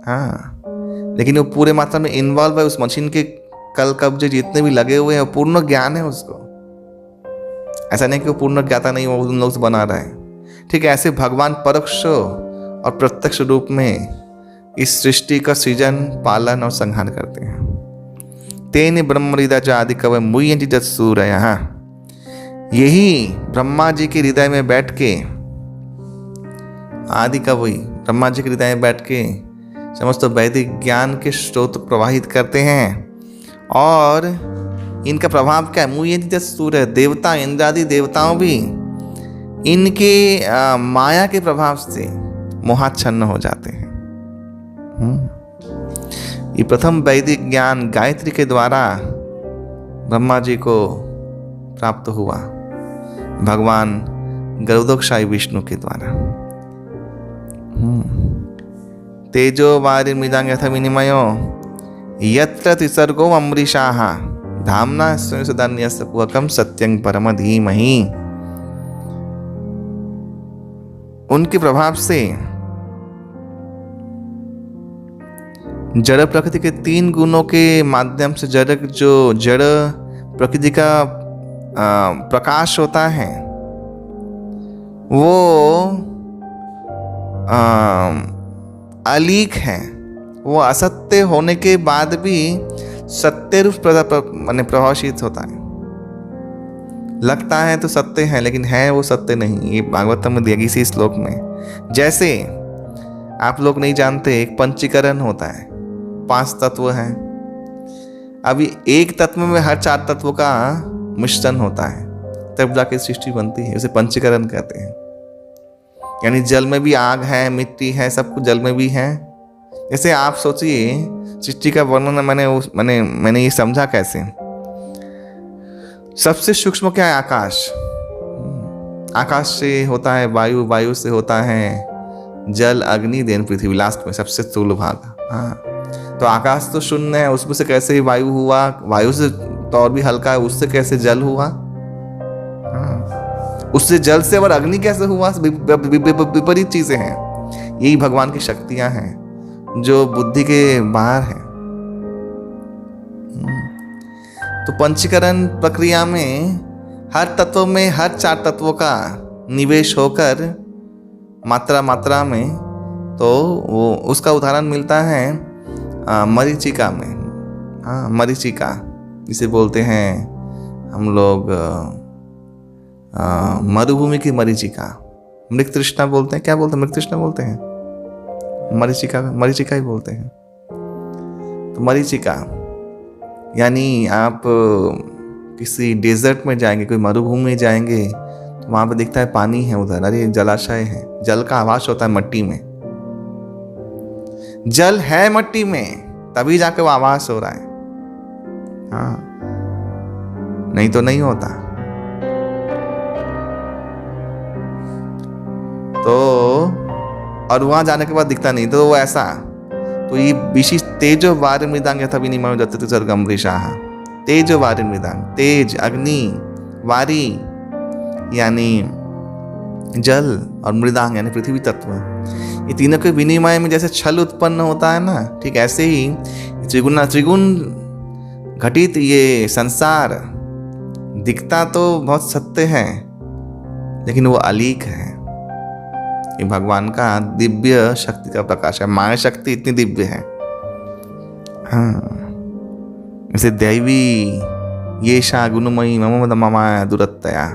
हाँ, लेकिन वो पूरे मात्रा में इन्वॉल्व है उस मशीन के कल कब्जे जितने भी लगे हुए हैं, पूर्ण ज्ञान है उसको। ऐसा नहीं कि वो पूर्ण ज्ञाता नहीं, वो उन लोग से बना रहा है। ठीक है, ऐसे भगवान परोक्ष और प्रत्यक्ष रूप में इस सृष्टि का सृजन, पालन और संहार करते हैं। तेन ब्रह्महृदय च आदि कवय मुह्यन्ति जत्सूरयः, यही ब्रह्मा जी के हृदय में बैठ के, आदि कवि ब्रह्मा जी के हृदय में बैठ के समस्त वैदिक ज्ञान के स्रोत प्रवाहित करते हैं। और इनका प्रभाव क्या है? मुह्यन्ति जत्सूरयः, देवता, इंद्रादि देवताओं भी इनके माया के प्रभाव से मोहाच्छन्न हो जाते हैं। ये प्रथम वैदिक ज्ञान गायत्री के द्वारा ब्रह्मा जी को प्राप्त हुआ, भगवान गरुड़ोक्षाई विष्णु के द्वारा। तेजो वारिमृदां यथा विनिमयो यत्र त्रिसर्गो अमृषाः धाम्ना स्वेन सदा न्यस्तपूर्वकं सत्यं परम धीमहि। उनके प्रभाव से जड़ प्रकृति के 3 गुणों के माध्यम से जो जड़ प्रकृति का प्रकाश होता है वो अलीक है। वो असत्य होने के बाद भी सत्य रूप माने प्रभावित होता है। लगता है तो सत्य है, लेकिन है वो सत्य नहीं। ये भागवतम में दिया गया इसी श्लोक में। जैसे आप लोग नहीं जानते, एक पंचीकरण होता है, 5 तत्व हैं। अभी एक तत्व में हर 4 तत्वों का मिश्रण होता है, तब जाके सृष्टि बनती है। उसे पंचीकरण कहते हैं। यानी जल में भी आग है, मिट्टी है, सब कुछ जल में भी है। जैसे आप सोचिए, सृष्टि का वर्णन मैंने ये समझा कैसे। सबसे सूक्ष्म क्या है? आकाश। आकाश से होता है वायु, वायु से होता है जल, अग्नि, देन पृथ्वी, लास्ट में सबसे स्थूल भाग। हाँ, तो आकाश तो शून्य है, उसमें से कैसे वायु हुआ? वायु से तो और भी हल्का है, उससे कैसे जल हुआ? हाँ, उससे जल से और अग्नि कैसे हुआ? विपरीत चीजें हैं। यही भगवान की शक्तियां हैं जो बुद्धि के बाहर है। तो पंचीकरण प्रक्रिया में हर तत्व में हर 4 तत्वों का निवेश होकर मात्रा में, तो वो उसका उदाहरण मिलता है मरीचिका में। हाँ, मरीचिका जिसे बोलते हैं हम लोग मरुभूमि की मरीचिका, मृग तृष्णा बोलते हैं। क्या बोलते हैं? मृग तृष्णा बोलते हैं, मरीचिका ही बोलते हैं। तो मरीचिका यानी आप किसी डेजर्ट में जाएंगे, कोई मरुभूमि में जाएंगे, तो वहां पे दिखता है पानी है उधर, अरे जलाशय है। जल का आवास होता है मट्टी में। जल है मट्टी में, तभी जाके वो आवास हो रहा है। हाँ, नहीं तो नहीं होता। तो और वहां जाने के बाद दिखता नहीं, तो वो ऐसा। तो ये विशिष्ट तेजो वारिमृदां यथा विनिमयो यत्र त्रिसर्गो अमृषाः। तेजो वारिमृदां, तेज, अग्नि, वारी यानी जल, और मृदांग यानी पृथ्वी तत्व। ये तीनों के विनिमय में जैसे छल उत्पन्न होता है ना, ठीक ऐसे ही त्रिगुण घटित ये संसार दिखता तो बहुत सत्य है, लेकिन वो अलीक है। ये भगवान का दिव्य शक्ति का प्रकाश है। माया शक्ति इतनी दिव्य है। हाँ, जैसे दैवी ये शा गुणमयी मम माया दुरत्तया,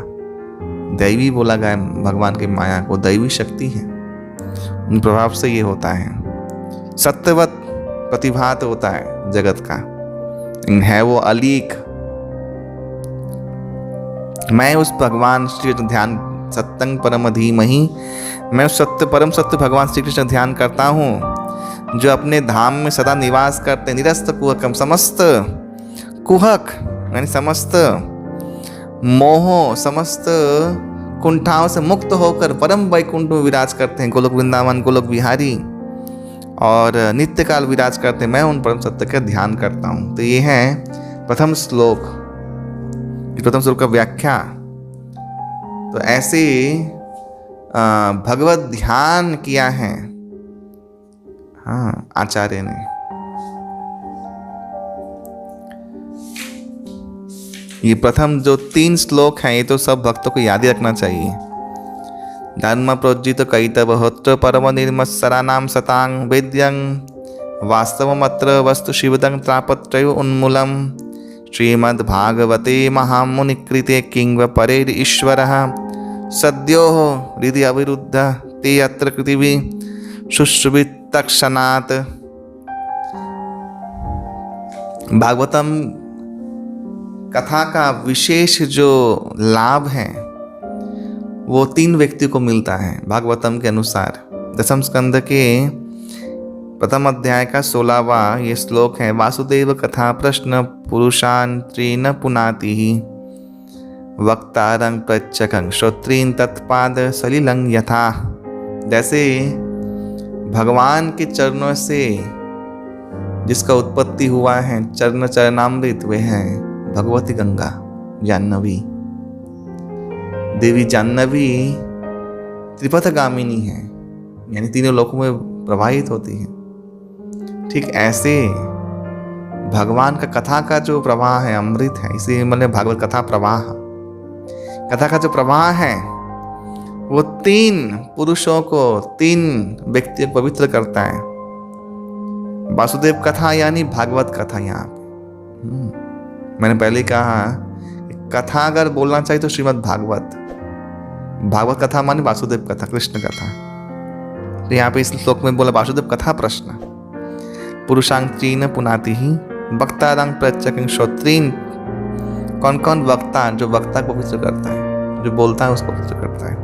दैवी बोला गया भगवान की माया को, दैवी शक्ति है, उन प्रभाव से ये होता है। सत्यवत प्रतिभात होता है जगत का, है वो अलीक। मैं उस भगवान श्री कृष्ण ध्यान सत्यं परम धीमहि, मैं उस सत्य परम सत्य भगवान श्री कृष्ण ध्यान करता हूँ जो अपने धाम में सदा निवास करते, निरस्त कुहकम, समस्त कुहक यानी समस्त मोह, समस्त कुंठाओं से मुक्त होकर परम वैकुंठ में विराज करते हैं, गोलोक वृंदावन गोलोक बिहारी, और नित्य काल विराज करते हैं। मैं उन परम सत्य का ध्यान करता हूँ। तो ये है प्रथम श्लोक, प्रथम श्लोक का व्याख्या। तो ऐसे भगवत ध्यान किया है हाँ आचार्य ने। ये प्रथम जो 3 श्लोक हैं ये तो सब भक्तों को याद ही रखना चाहिए। धर्म प्रोज्जित कैतवहोत्र परम निर्मत्सरा नाम सतांग वेद्यं वास्तवमत्र वस्तु शिवदं त्रापत्रय उन्मूलम श्रीमद्भागवते महामुनिकृते किंव परेर ईश्वरः सद्यो हृदि अविरुद्ध ते अत्र कृतिवि शुश्रुवितक्षणात्। भागवतम कथा का विशेष जो लाभ है वो 3 व्यक्ति को मिलता है भागवतम के अनुसार। दशम स्कंद के प्रथम अध्याय का 16वां ये श्लोक है। वासुदेव कथा प्रश्न पुरुषान् त्रीन पुनाति वक्तारं प्रच्छकं श्रोत्रीन तत्पाद सलिलं यथा। जैसे भगवान के चरणों से जिसका उत्पत्ति हुआ है, चरण चरणामृत वे हैं भगवती गंगा जाह्नवी। देवी जाह्नवी त्रिपथगामिनी है, यानी तीनों लोकों में प्रवाहित होती है। ठीक ऐसे भगवान का कथा का जो प्रवाह है अमृत है, इसे मतलब भागवत कथा प्रवाह, कथा का जो प्रवाह है वो 3 पुरुषों को, 3 व्यक्तियों को पवित्र करता है। वासुदेव कथा यानी भागवत कथा। यहाँ पे मैंने पहले कहा कथा अगर बोलना चाहिए तो श्रीमद् भागवत, भागवत कथा मानी वासुदेव कथा, कृष्ण कथा। तो यहाँ पे इस श्लोक में बोला वासुदेव कथा प्रश्न पुरुषांग त्रीन पुनाति ही वक्तारंग प्रत्यक श्रोत्रीन। कौन कौन वक्ता, जो वक्ता को पवित्र करता है, जो बोलता है उसको पवित्र करता है।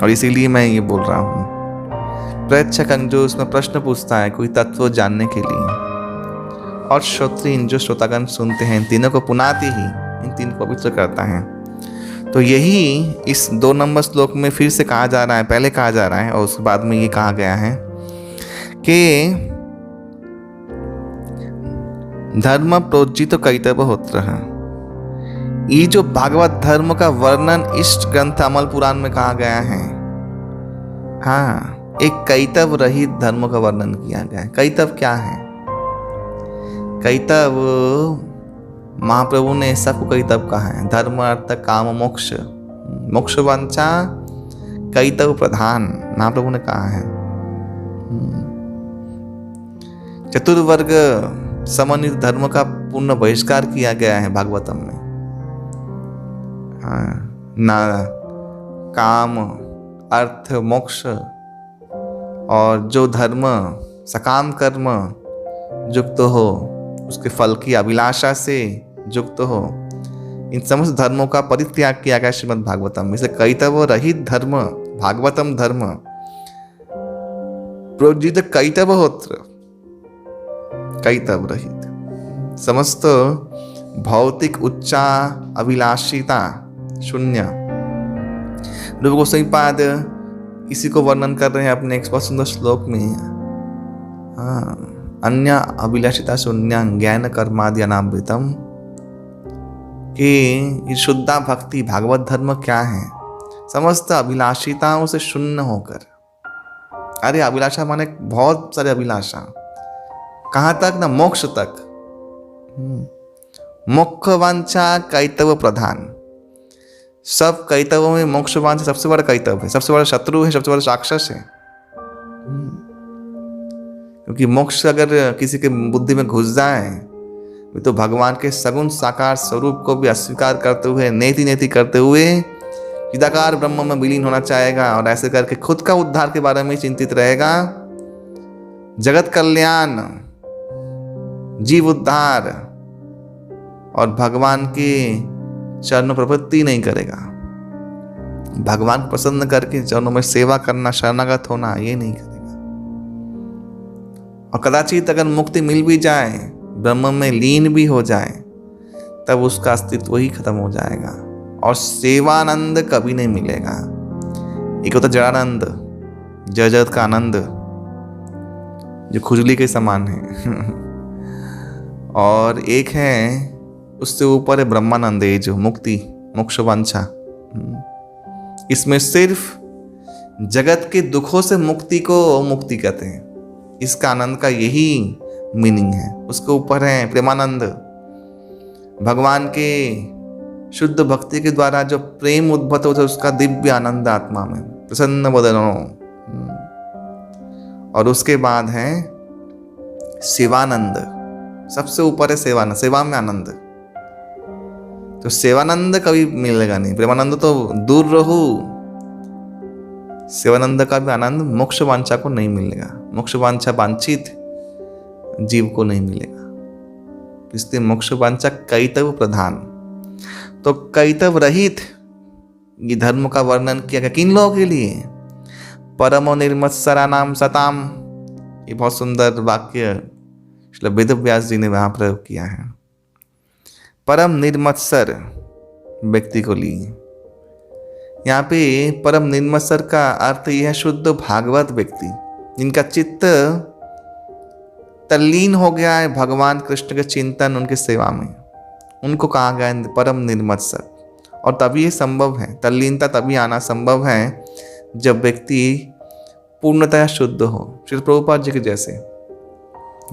और इसीलिए मैं ये बोल रहा हूँ। प्रत्यक जो उसमें प्रश्न पूछता है कोई तत्व जानने के लिए, और श्रोत्रीन जो श्रोतागण सुनते हैं, इन तीनों को पुनाति ही, इन 3 को पवित्र करता है। तो यही इस 2 नंबर श्लोक में फिर से कहा जा रहा है, पहले कहा जा रहा है और उसके बाद में ये कहा गया है कि धर्म प्रोज्जित कैतवहोत्र है। ये जो भागवत धर्म का वर्णन इस ग्रंथ अमल पुराण में कहा गया है, हाँ, एक कैतव रहित धर्म का वर्णन किया गया है। कैतव क्या है? कैतव महाप्रभु ने सबको कैतव कहा है। धर्म अर्थ काम मोक्ष, मोक्ष वांछा कैतव प्रधान महाप्रभु ने कहा है। चतुर्वर्ग समन्वित धर्म का पूर्ण बहिष्कार किया गया है भागवतम में। हाँ, ना काम अर्थ मोक्ष, और जो धर्म सकाम कर्म युक्त हो, उसके फल की अभिलाषा से युक्त हो, इन समस्त धर्मों का परित्याग किया गया श्रीमद् भागवतम में। इसे कैतव रहित धर्म भागवतम धर्म प्रोज्जित कैतवहोत्र, कैतव रहित, समस्त भौतिक उच्चा अभिलाषिता शून्य। रूप गोस्वामी पाद इसी को वर्णन कर रहे हैं अपने एक बहुत सुंदर श्लोक में। अन्य अभिलाषिता शून्य ज्ञान कर्मादि अनामृतम, कि शुद्धा भक्ति भागवत धर्म क्या है? समस्त अभिलाषिताओं से शून्य होकर। अरे अभिलाषा माने बहुत सारे अभिलाषा, कहाँ तक ना मोक्ष तक। मोक्ष वांछा कैतव प्रधान, सब कैतवों में मोक्षवान से सबसे बड़ा कैतव है, सबसे बड़ा शत्रु है, सबसे बड़ा राक्षस है। क्योंकि मोक्ष अगर किसी के बुद्धि में घुस जाए तो भगवान के सगुण साकार स्वरूप को भी अस्वीकार करते हुए, नेति नेति करते हुए चिदाकार ब्रह्म में विलीन होना चाहेगा, और ऐसे करके खुद का उद्धार के बारे में चिंतित रहेगा। जगत कल्याण, जीव उद्धार और भगवान के चरणों प्रवृत्ति नहीं करेगा। भगवान को प्रसन्न करके चरणों में सेवा करना, शरणागत होना, ये नहीं करेगा। और कदाचित अगर मुक्ति मिल भी जाए, ब्रह्म में लीन भी हो जाए, तब उसका अस्तित्व ही खत्म हो जाएगा और सेवानंद कभी नहीं मिलेगा। एक होता जड़ानंद, जड़ जगत का आनंद जो खुजली के समान है और एक है उससे ऊपर है ब्रह्मानंद, जो मुक्ति, मोक्ष वांछा। इसमें सिर्फ जगत के दुखों से मुक्ति को मुक्ति कहते हैं। इसका आनंद का यही मीनिंग है। उसके ऊपर है प्रेमानंद, भगवान के शुद्ध भक्ति के द्वारा जो प्रेम उद्भत होता है उसका दिव्य आनंद आत्मा में, प्रसन्न बदनो। और उसके बाद है सेवानंद, सबसे ऊपर है सेवानंद, सेवा में आनंद। तो सेवानंद कभी मिलेगा नहीं, प्रेमानंद तो दूर रहो। सेवानंद का भी आनंद मोक्ष वांछा को नहीं मिलेगा, मोक्ष वांछा वांछित जीव को नहीं मिलेगा। इसलिए मोक्ष वांछा कैतव प्रधान। तो कैतव रहित ये धर्म का वर्णन किया गया किन लोगों के लिए? परमो निर्मत्सरा नाम सताम। ये बहुत सुंदर वाक्य श्री वेद व्यास जी ने वहां प्रयोग किया है। परम निर्मत्सर व्यक्ति को लिए। यहाँ पे परम निर्मत्सर का अर्थ यह है शुद्ध भागवत व्यक्ति, जिनका चित्त तल्लीन हो गया है भगवान कृष्ण के चिंतन, उनके सेवा में, उनको कहा गया है परम निर्मत्सर। और तभी ये संभव है, तल्लीनता तभी आना संभव है जब व्यक्ति पूर्णतः शुद्ध हो। श्री प्रभुपाद जी के जैसे,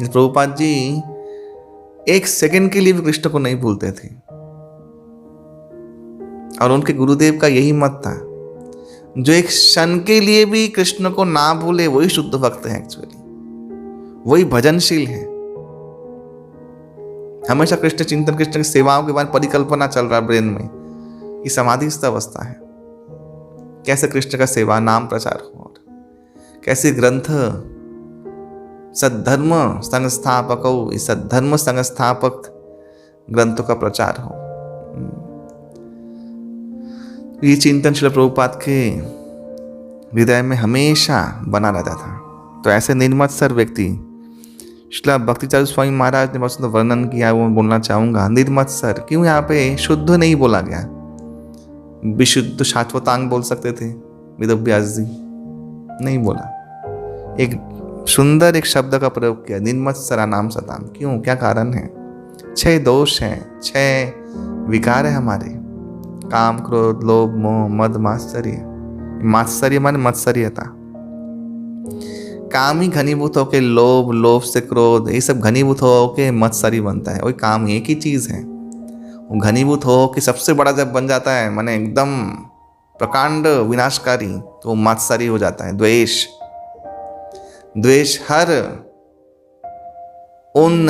प्रभुपाद जी एक सेकंड के लिए भी कृष्ण को नहीं भूलते थे, और उनके गुरुदेव का यही मत था, जो एक क्षण के लिए भी कृष्ण को ना भूले वही शुद्ध भक्त है, एक्चुअली वही भजनशील है। हमेशा कृष्ण चिंतन, कृष्ण की सेवाओं के बारे में परिकल्पना चल रहा ब्रेन में, ये समाधिस्थ अवस्था है। कैसे कृष्ण का सेवा नाम प्रचार हो, और कैसे ग्रंथ सद्धर्म संस्थापक हो, इस सद्धर्म संस्थापक ग्रंथों का प्रचार हो। ये चिंतन श्रील प्रभुपाद के हृदय में हमेशा बना रहता था। तो ऐसे निर्मत्सर व्यक्ति श्रील भक्तिचार्य स्वामी महाराज ने बहुत सुंदर वर्णन किया, वो मैं बोलना चाहूंगा। निर्मत्सर क्यों यहाँ पे शुद्ध नहीं बोला गया? विशुद्ध शाश्वतांग बोल सकते थे वेद व्यास जी, नहीं बोला। एक सुंदर एक शब्द का प्रयोग किया, निर्मत्सरा नाम सताम। क्यों, क्या कारण है? 6 दोष हैं, 6 विकार है हमारे, काम, क्रोध, लोभ, मोह, मद, मात्सर्य। मात्सर्य माने मत्सर्यता। काम ही घनीभूत होके लोभ, लोभ से क्रोध, ये सब घनीभूत होके मत्सर्य बनता है। वही काम एक ही चीज है, वो घनीभूत हो कि सबसे बड़ा जब बन जाता है, माने एकदम प्रकांड विनाशकारी, तो मात्सर्य हो जाता है। द्वेष, द्वेष हर उन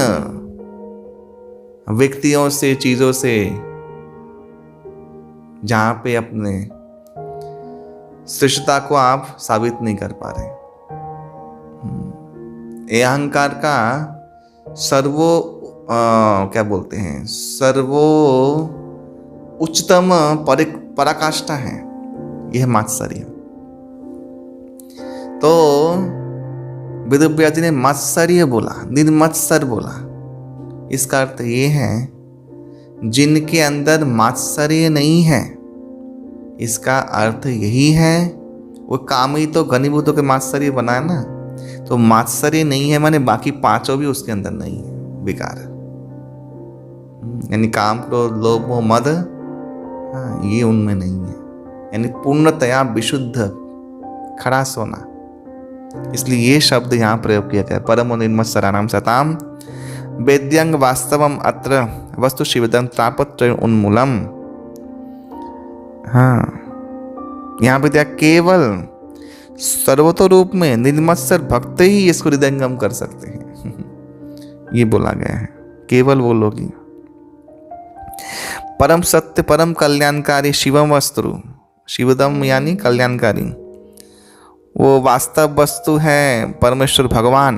व्यक्तियों से, चीजों से जहां पे अपने श्रेष्ठता को आप साबित नहीं कर पा रहे। ये अहंकार का क्या बोलते हैं, सर्वो उच्चतम पराकाष्ठा है यह मात्सर्य। तो वेद व्यास जी ने मात्सर्य बोला, निर्मत्सर बोला। इसका अर्थ ये है जिनके अंदर मात्सर्य नहीं है। इसका अर्थ यही है, वो काम ही तो घनीभूतों के मात्सर्य बनाया ना, तो मात्सर्य नहीं है माने बाकी 5 भी उसके अंदर नहीं है, विकार। यानी काम, क्रोध, लोभ, मोह, मद, ये उनमें नहीं है। यानी पूर्णतया विशुद्ध खड़ा सोना। इसलिए ये शब्द यहाँ प्रयोग किया गया, परम निर्मत्सराणाम सताम वेद्यंग वास्तवम अत्र वस्तु शिवदं तापत्रय उन्मूलम। हाँ, यहाँ पे दिया केवल सर्वतो रूप में निर्मत्सर भक्त ही इसको हृदयंगम कर सकते हैं। ये बोला गया है, केवल वो लोग ही। परम सत्य परम कल्याणकारी शिवम वस्तु, शिवदम यानी कल्याणकारी, वो वास्तव वस्तु है परमेश्वर भगवान।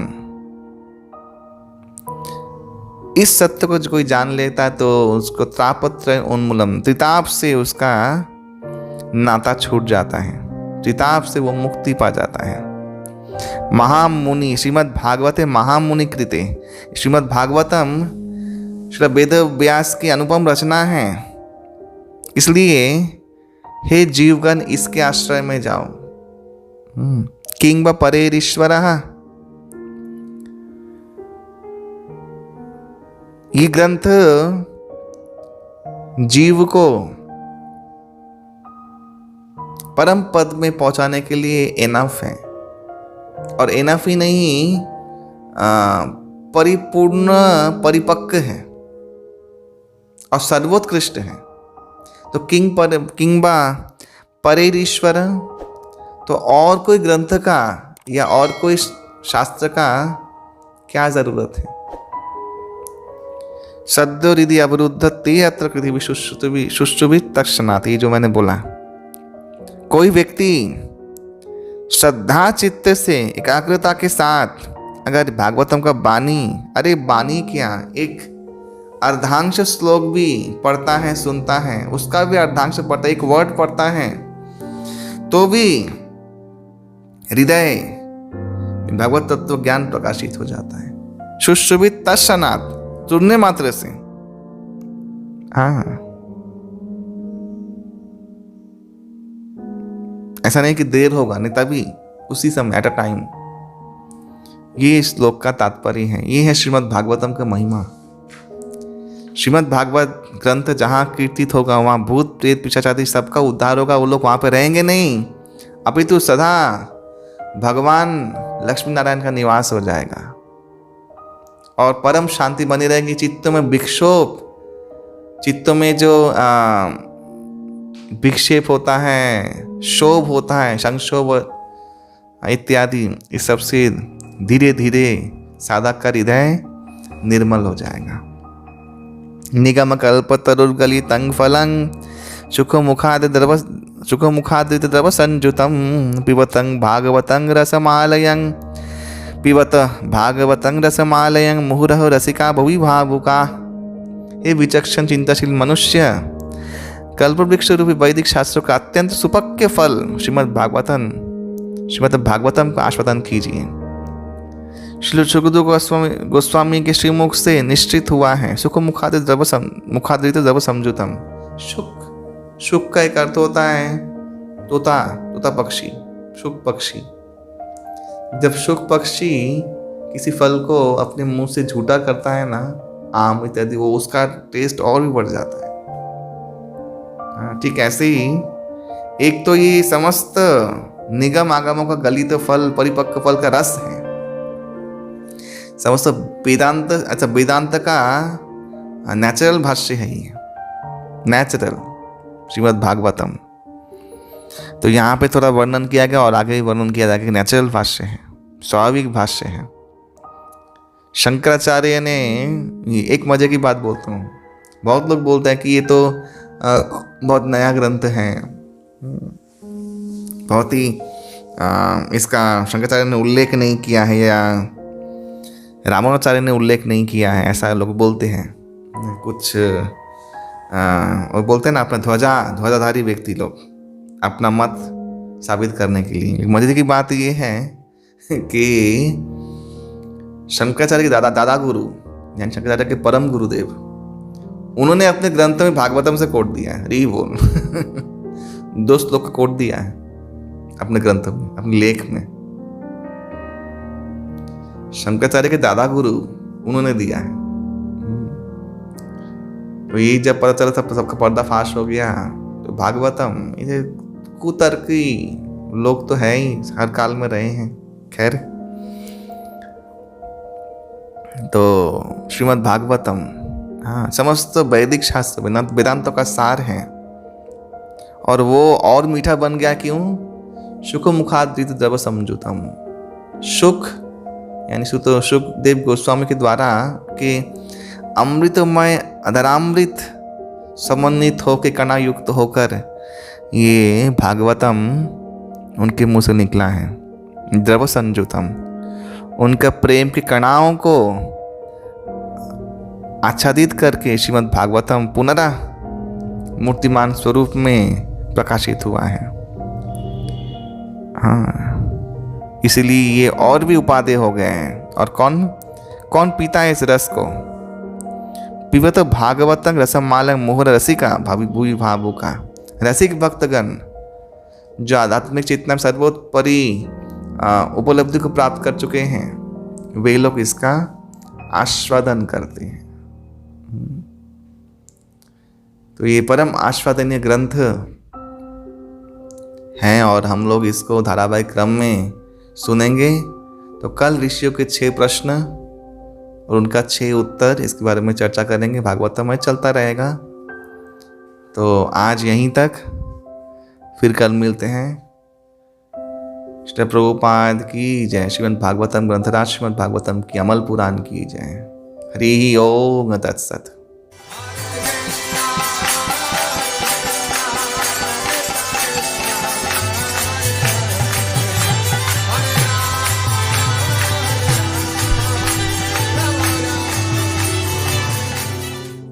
इस सत्य को जो कोई जान लेता है तो उसको त्रापत्र उन्मूलम, त्रिताप से उसका नाता छूट जाता है, त्रिताप से वो मुक्ति पा जाता है। महामुनि श्रीमद् भागवते महामुनि कृते, श्रीमद् भागवतम श्री वेद व्यास की अनुपम रचना है, इसलिए हे जीवगण इसके आश्रय में जाओ। किंग व परेरीश्वर, ये ग्रंथ जीव को परम पद में पहुंचाने के लिए एनफ है, और एनफ ही नहीं, परिपूर्ण परिपक्व है और सर्वोत्कृष्ट है। तो किंबा परेरीश्वर, तो और कोई ग्रंथ का या और कोई शास्त्र का क्या जरूरत है। सद्यो हृदय अवरुद्ध ते अत्र पृथ्वी शुश्रुभि तक्षणाति, जो मैंने बोला। कोई व्यक्ति श्रद्धा चित्त से एकाग्रता के साथ अगर भागवतम का बानी, अरे बानी क्या, एक अर्धांश श्लोक भी पढ़ता है, सुनता है, उसका भी अर्धांश पढ़ता है, एक वर्ड पढ़ता है, तो भी हृदय भगवत तत्व ज्ञान प्रकाशित हो जाता है। शुश्रुभित तत्क्षणात्, सुनने मात्र से। हाँ, ऐसा नहीं कि देर होगा, नहीं, तभी उसी समय एट अ टाइम। ये श्लोक का तात्पर्य है। ये है श्रीमद् भागवतम का महिमा। श्रीमद् भागवत ग्रंथ जहाँ कीर्तित होगा वहाँ भूत प्रेत पिशाच आदि सबका उद्धार होगा। वो लोग वहाँ पे रहेंगे नहीं, अपितु सदा भगवान लक्ष्मी नारायण का निवास हो जाएगा और परम शांति बनी रहेगी। चित्तों में विक्षोभ, चित्तों में जो विक्षेप होता है, शोभ होता है, संक्षोभ इत्यादि, इस सब से धीरे धीरे साधक का हृदय निर्मल हो जाएगा। निगम कल्प तरुर्गलितं फलं सुखमुखादित द्रव संजुतं पिबतं भागवतं रसमालयं, पिबत भागवतं रसमालयं मुहुरः रसिका भुवि भावुका। हे विचक्षण चिंताशील मनुष्य, कल्पवृक्ष रूपी वैदिक शास्त्रों का अत्यंत सुपक्व फल श्रीमद् भागवतम का आस्वादन कीजिए। श्री सुखदेव गोस्वामी के श्रीमुख से निश्चित हुआ है। सुख मुखादित द्रव समझुतम। सुख का एक अर्थ होता है तोता पक्षी, सुख पक्षी। जब सुख पक्षी किसी फल को अपने मुंह से झूठा करता है ना, आम इत्यादि, वो उसका टेस्ट और भी बढ़ जाता है। ठीक ऐसे ही एक तो ये समस्त निगम आगमों का गलित फल, परिपक्व फल का रस है। समस्त वेदांत, अच्छा वेदांत का नेचुरल भाष्य है ये, नेचुरल श्रीमद् भागवतम। तो यहाँ पे थोड़ा वर्णन किया गया और आगे भी वर्णन किया जाएगा कि नेचुरल भाष्य है, स्वाभाविक भाष्य है। शंकराचार्य ने एक मजे की बात बोलता हूँ, बहुत लोग बोलते हैं कि ये तो बहुत नया ग्रंथ है, बहुत ही इसका शंकराचार्य ने उल्लेख नहीं किया है या रामानुजाचार्य ने उल्लेख नहीं किया है, ऐसा लोग बोलते हैं कुछ। और बोलते हैं ना अपने ध्वजाधारी व्यक्ति लोग अपना मत साबित करने के लिए। मजे की बात ये है कि शंकराचार्य के दादा गुरु यानी शंकराचार्य के परम गुरुदेव, उन्होंने अपने ग्रंथ में भागवतम से कोट दिया है। री बोल 2 श्लोक का कोट दिया है अपने ग्रंथ में, अपने लेख में। शंकराचार्य के दादा गुरु उन्होंने दिया है। तो ये जब पता चला सबका पर्दाफाश हो गया, तो भागवतम ये कुतर्की लोग तो है ही, हर काल में रहे हैं। खैर, तो श्रीमद् भागवतम, हाँ, समस्त वैदिक शास्त्र वेदांतों का सार है। और वो और मीठा बन गया। क्यों? शुक मुखाद्रित द्रव संयुतम। शुक यानी सुखदेव गोस्वामी के द्वारा के अमृतमय अधरामृत समन्वित होकर कणा युक्त होकर ये भागवतम उनके मुंह से निकला है। द्रव संयुतम, उनका प्रेम के कणाओं को आच्छादित करके श्रीमद् भागवतम पुनः मूर्तिमान स्वरूप में प्रकाशित हुआ है। हाँ, इसलिए ये और भी उपादेय हो गए हैं। और कौन कौन पीता है इस रस को? पिबत भागवतं रसमालं मोहर रसिका भूवि भावुका। रसिक भक्तगण जो आध्यात्मिक चेतना सर्वोपरि उपलब्धि को प्राप्त कर चुके हैं, वे लोग इसका आस्वादन करते हैं। तो ये परम आस्वादनीय ग्रंथ हैं और हम लोग इसको धारावाहिक क्रम में सुनेंगे। तो कल ऋषियों के 6 प्रश्न और उनका 6 उत्तर, इसके बारे में चर्चा करेंगे। भागवतम में चलता रहेगा। तो आज यहीं तक, फिर कल मिलते हैं। श्री प्रभुपाद की जय। श्रीमद् भागवतम ग्रंथराज श्रीमद् भागवतम की अमल पुराण की जय। हरि ओम तत्सत।